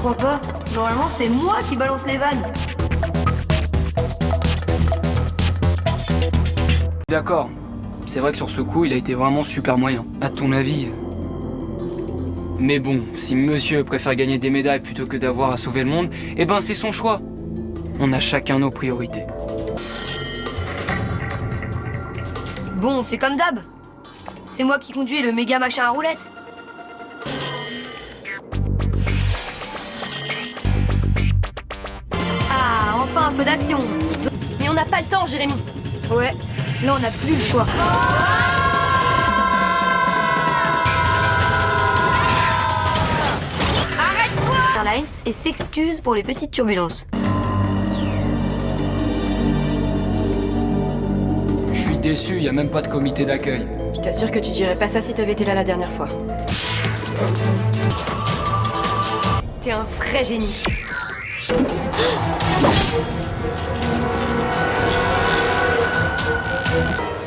comprends pas. Normalement, c'est moi qui balance les vannes. D'accord. C'est vrai que sur ce coup, il a été vraiment super moyen. À ton avis? Mais bon, si monsieur préfère gagner des médailles plutôt que d'avoir à sauver le monde, eh ben c'est son choix. On a chacun nos priorités. Bon, on fait comme d'hab. C'est moi qui conduis le méga machin à roulettes. Ah, enfin un peu d'action. Mais on n'a pas le temps, Jérémy. Ouais, là on n'a plus le choix. Arrête-toi Airlines et s'excuse pour les petites turbulences. Je suis déçu, y a même pas de comité d'accueil. Je t'assure que tu dirais pas ça si t'avais été là la dernière fois. T'es un vrai génie.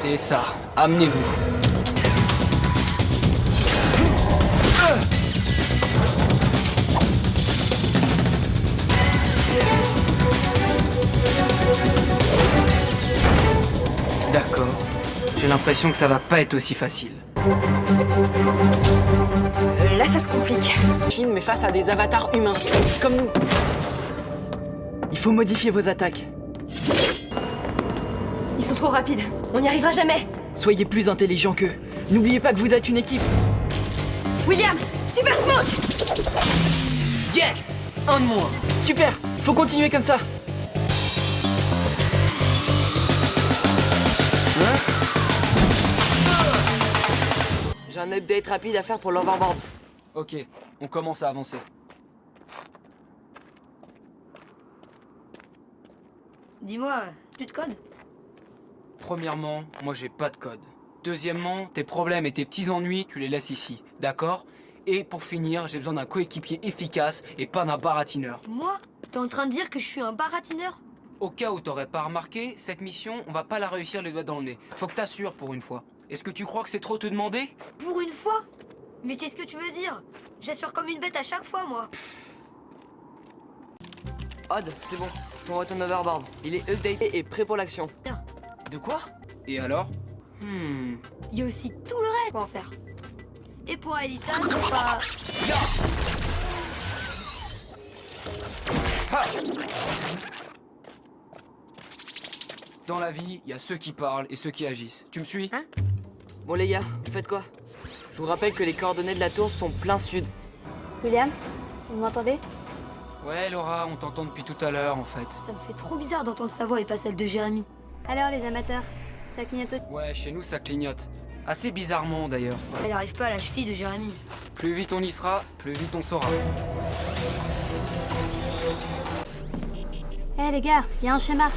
C'est ça, amenez-vous. D'accord. J'ai l'impression que ça va pas être aussi facile. Là, ça se complique. Mais face à des avatars humains, comme nous. Il faut modifier vos attaques. Ils sont trop rapides. On n'y arrivera jamais. Soyez plus intelligents qu'eux. N'oubliez pas que vous êtes une équipe. William, Super Smoke. Yes! Un de moins. Super! Faut continuer comme ça. J'ai un update rapide à faire pour l'overboard. Ok, on commence à avancer. Dis-moi, tu te codes? Premièrement, moi j'ai pas de code. Deuxièmement, tes problèmes et tes petits ennuis, tu les laisses ici, d'accord? Et pour finir, j'ai besoin d'un coéquipier efficace et pas d'un baratineur. Moi? T'es en train de dire que je suis un baratineur? Au cas où t'aurais pas remarqué, cette mission, on va pas la réussir les doigts dans le nez. Faut que t'assures pour une fois. Est-ce que tu crois que c'est trop te demander? Pour une fois? Mais qu'est-ce que tu veux dire? J'assure comme une bête à chaque fois, moi. Odd, c'est bon. On voit ton overboard. Il est updaté et prêt pour l'action. De quoi? Et alors? Il y a aussi tout le reste pour en faire. Et pour Aelita, c'est pas... Dans la vie, il y a ceux qui parlent et ceux qui agissent. Tu me suis? Hein? Bon les gars, vous faites quoi? Je vous rappelle que les coordonnées de la tour sont plein sud. William, vous m'entendez? Ouais, Laura, on t'entend depuis tout à l'heure en fait. Ça me fait trop bizarre d'entendre sa voix et pas celle de Jérémy. Alors les amateurs, ça clignote. Ouais, chez nous ça clignote. Assez bizarrement d'ailleurs. Elle arrive pas à la cheville de Jérémy. Plus vite on y sera, plus vite on saura. Eh les gars, il y a un schéma.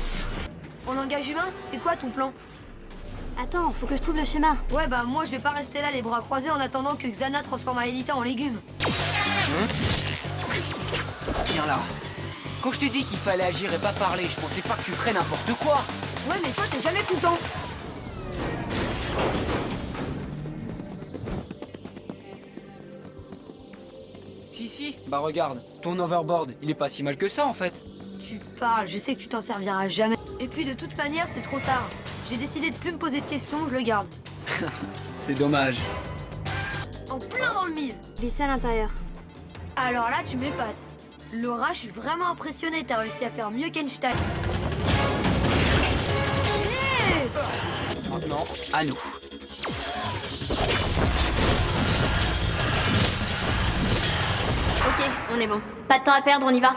En langage humain, c'est quoi ton plan? Attends, faut que je trouve le schéma. Ouais, bah moi je vais pas rester là les bras croisés en attendant que Xana transforme Aelita en légumes. Viens là. Quand je t'ai dit qu'il fallait agir et pas parler, je pensais pas que tu ferais n'importe quoi. Ouais, mais toi t'es jamais content. Si, bah regarde, ton overboard, il est pas si mal que ça en fait. Tu parles, je sais que tu t'en serviras jamais. Et puis de toute manière, c'est trop tard. J'ai décidé de plus me poser de questions, je le garde. C'est dommage. En plein dans le mille. Glissez à l'intérieur. Alors là, tu m'épates. Laura, je suis vraiment impressionnée, t'as réussi à faire mieux qu'Einstein. Hey Maintenant, à nous. Ok, on est bon. Pas de temps à perdre, on y va.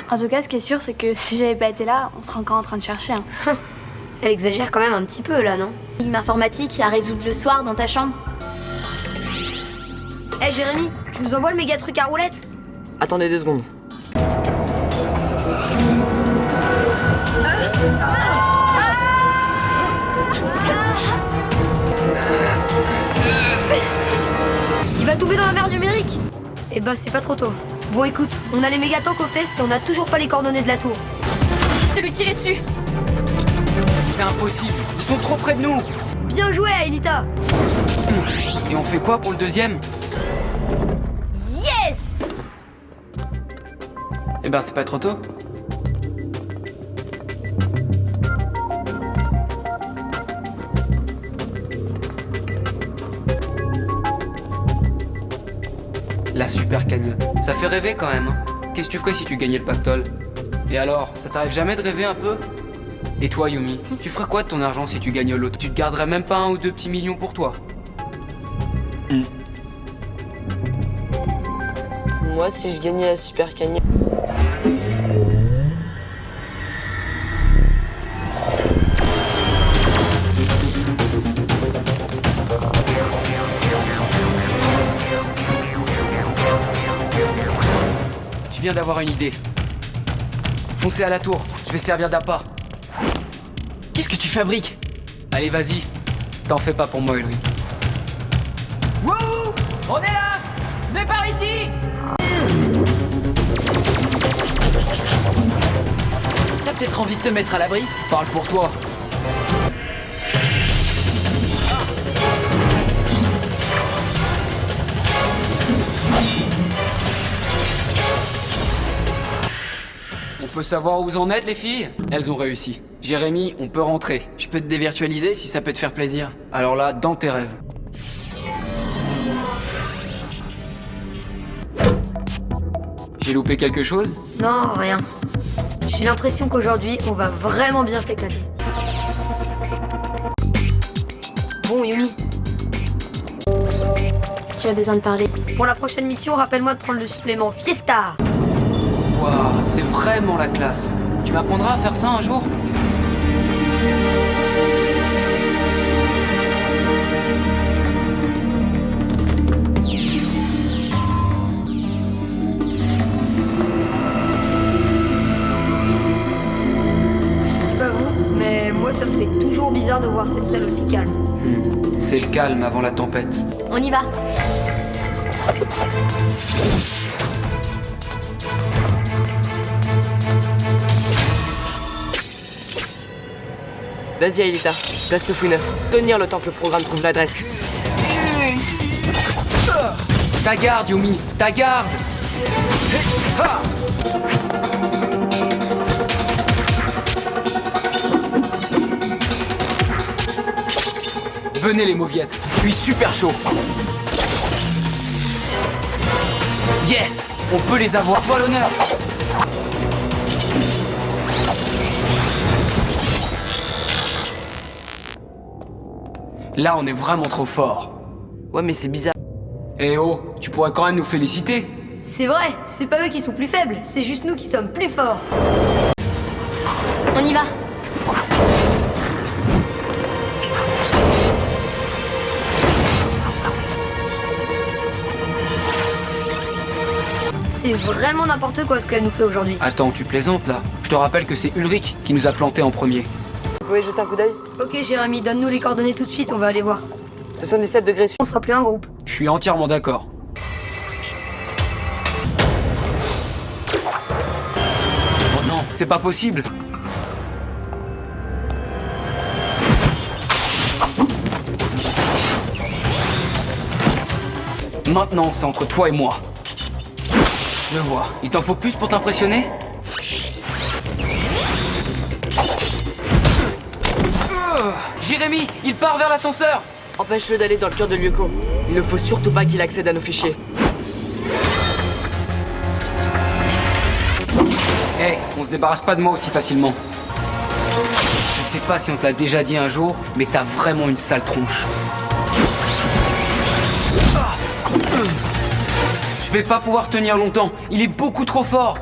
En tout cas, ce qui est sûr, c'est que si j'avais pas été là, on serait encore en train de chercher. Elle exagère quand même un petit peu là, non? Énigme informatique à résoudre le soir dans ta chambre. Hé Jérémy, tu nous envoies le méga truc à roulettes? Attendez 2 secondes. Il va tomber dans la mer numérique. Eh bah c'est pas trop tôt. Bon écoute, on a les méga tanks aux fesses et on a toujours pas les coordonnées de la tour. De lui tirer dessus. C'est impossible, ils sont trop près de nous. Bien joué Aelita. Et on fait quoi pour le deuxième? Yes. ben c'est pas trop tôt. La super cagnotte. Ça fait rêver quand même, hein. Qu'est-ce que tu ferais si tu gagnais le pactole? Et alors, ça t'arrive jamais de rêver un peu? Et toi, Yumi, tu ferais quoi de ton argent si tu gagnes l'autre? Tu te garderais même pas 1 ou 2 petits millions pour toi? Moi, si je gagnais la super cagnotte... Je viens d'avoir une idée. Foncez à la tour, je vais servir d'appât. Qu'est-ce que tu fabriques? Allez, vas-y. T'en fais pas pour moi, Ulrich. Wouh! On est là! Venez par ici! T'as peut-être envie de te mettre à l'abri? Parle pour toi. On peut savoir où vous en êtes, les filles? Elles ont réussi. Jérémy, on peut rentrer. Je peux te dévirtualiser si ça peut te faire plaisir. Alors là, dans tes rêves. J'ai loupé quelque chose? Non, rien. J'ai l'impression qu'aujourd'hui, on va vraiment bien s'éclater. Bon, Yumi, Tu as besoin de parler. pour la prochaine mission, rappelle-moi de prendre le supplément Fiesta. Waouh, c'est vraiment la classe. Tu m'apprendras à faire ça un jour? Je sais pas vous, mais moi ça me fait toujours bizarre de voir cette salle aussi calme. C'est le calme avant la tempête. On y va. Vas-y, Aelita, place le fouine. Tenir le temps que le programme trouve l'adresse. Ta garde, Yumi, ta garde! Venez les mauviettes, je suis super chaud. Yes, on peut les avoir. Toi l'honneur. Là, on est vraiment trop fort. Ouais, mais c'est bizarre. Eh oh, tu pourrais quand même nous féliciter. C'est vrai, c'est pas eux qui sont plus faibles, c'est juste nous qui sommes plus forts. On y va. C'est vraiment n'importe quoi ce qu'elle nous fait aujourd'hui. Attends, tu plaisantes là? Je te rappelle que c'est Ulrich qui nous a plantés en premier. Vous pouvez jeter un coup d'œil? Ok Jérémy, donne-nous les coordonnées tout de suite, on va aller voir. 77 degrés sud. On sera plus un groupe. Je suis entièrement d'accord. Oh non, c'est pas possible. Maintenant, c'est entre toi et moi. Je vois. Il t'en faut plus pour t'impressionner? Jérémy, il part vers l'ascenseur. Empêche-le d'aller dans le cœur de Lyuko. Il ne faut surtout pas qu'il accède à nos fichiers. Hé, on se débarrasse pas de moi aussi facilement. Je sais pas si on te l'a déjà dit un jour, mais t'as vraiment une sale tronche. Je vais pas pouvoir tenir longtemps, il est beaucoup trop fort.